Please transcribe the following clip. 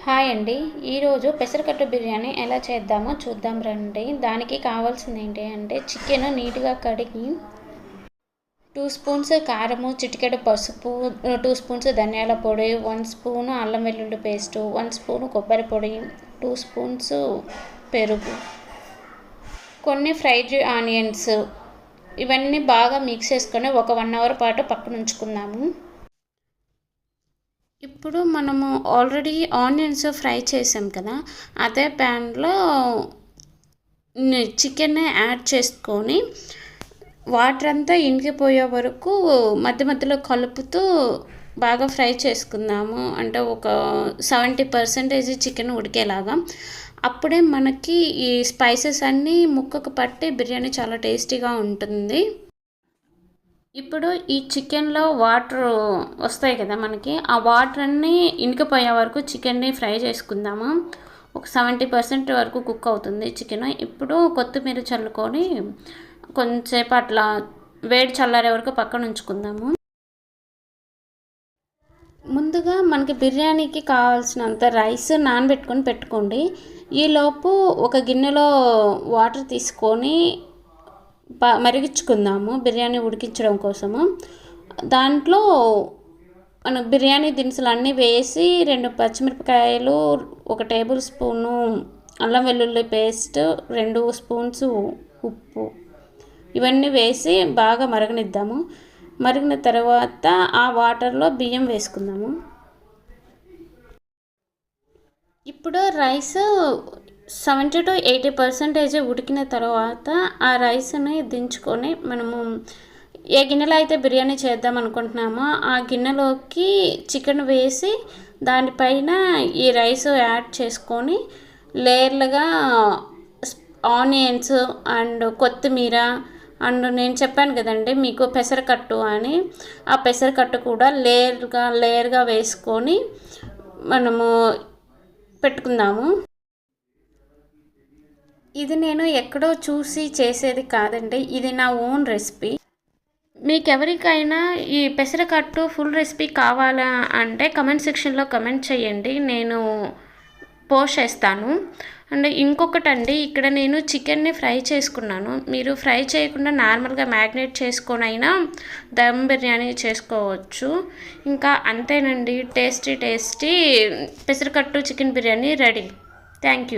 Hi అండి. ఈరోజు పెసరకట్టు బిర్యానీ ఎలా చేద్దామో చూద్దాం రండి. దానికి కావాల్సింది ఏంటి అంటే చికెన్ నీట్గా కడిగి 2 స్పూన్స్ కారము, చిటికెడు పసుపు, 2 స్పూన్స్ ధనియాల పొడి, 1 స్పూన్ అల్లం వెల్లుల్లి పేస్టు, 1 స్పూన్ కొబ్బరి పొడి, 2 స్పూన్స్ పెరుగు, కొన్ని ఫ్రైడ్ ఆనియన్స్, ఇవన్నీ బాగా మిక్స్ చేసుకొని ఒక 1 అవర్ పాటు పక్కన ఉంచుకుందాము. ఇప్పుడు మనము ఆల్రెడీ ఆనియన్స్ ఫ్రై చేసాం కదా, అదే ప్యాన్లో చికెన్ని యాడ్ చేసుకొని వాటర్ అంతా ఇంకిపోయే వరకు మధ్య మధ్యలో కలుపుతూ బాగా ఫ్రై చేసుకుందాము. అంటే ఒక 70% చికెన్ ఉడికేలాగా. అప్పుడే మనకి ఈ స్పైసెస్ అన్నీ ముక్కకు పట్టి బిర్యానీ చాలా టేస్టీగా ఉంటుంది. ఇప్పుడు ఈ చికెన్లో వాటర్ వస్తాయి కదా మనకి, ఆ వాటర్ అన్నీ ఇంకిపోయే వరకు చికెన్ని ఫ్రై చేసుకుందాము. ఒక 70% వరకు కుక్ అవుతుంది చికెన్. ఇప్పుడు కొత్తిమీర చల్లుకొని కొంచెంసేపు అట్లా వేడి చల్లారే వరకు పక్కన ఉంచుకుందాము. ముందుగా మనకి బిర్యానీకి కావాల్సినంత రైస్ నానబెట్టుకొని పెట్టుకోండి. ఈలోపు ఒక గిన్నెలో వాటర్ తీసుకొని మరిగించుకుందాము బిర్యానీ ఉడికించడం కోసము. దాంట్లో మన బిర్యానీ దినుసులు అన్నీ వేసి 2 పచ్చిమిరపకాయలు, 1 టేబుల్ స్పూను అల్లం వెల్లుల్లి పేస్ట్, 2 స్పూన్స్ ఉప్పు, ఇవన్నీ వేసి బాగా మరగనిద్దాము. మరిగిన తర్వాత ఆ వాటర్లో బియ్యం వేసుకుందాము. ఇప్పుడు రైస్ 70 to 80% ఉడికిన తర్వాత ఆ రైస్ని దించుకొని మనము ఏ గిన్నెలో అయితే బిర్యానీ చేద్దాం అనుకుంటున్నామో ఆ గిన్నెలోకి చికెన్ వేసి దానిపైన ఈ రైస్ యాడ్ చేసుకొని లేయర్లుగా ఆనియన్స్ అండ్ కొత్తిమీర అండ్ నేను చెప్పాను కదండి మీకు పెసరకట్టు అని, ఆ పెసరకట్టు కూడా లేయర్గా వేసుకొని మనము పెట్టుకుందాము. ఇది నేను ఎక్కడో చూసి చేసేది కాదండి, ఇది నా ఓన్ రెసిపీ. మీకు ఎవరికైనా ఈ పెసరకట్టు ఫుల్ రెసిపీ కావాలా అంటే కమెంట్ సెక్షన్లో కమెంట్ చేయండి, నేను పోస్ట్ చేస్తాను. అండ్ ఇంకొకటండి, ఇక్కడ నేను చికెన్ని ఫ్రై చేసుకున్నాను. మీరు ఫ్రై చేయకుండా నార్మల్గా మ్యాగ్నేట్ చేసుకొనైనా దమ్ బిర్యానీ చేసుకోవచ్చు. ఇంకా అంతేనండి, టేస్టీ పెసరకట్టు chicken biryani ready. Thank you.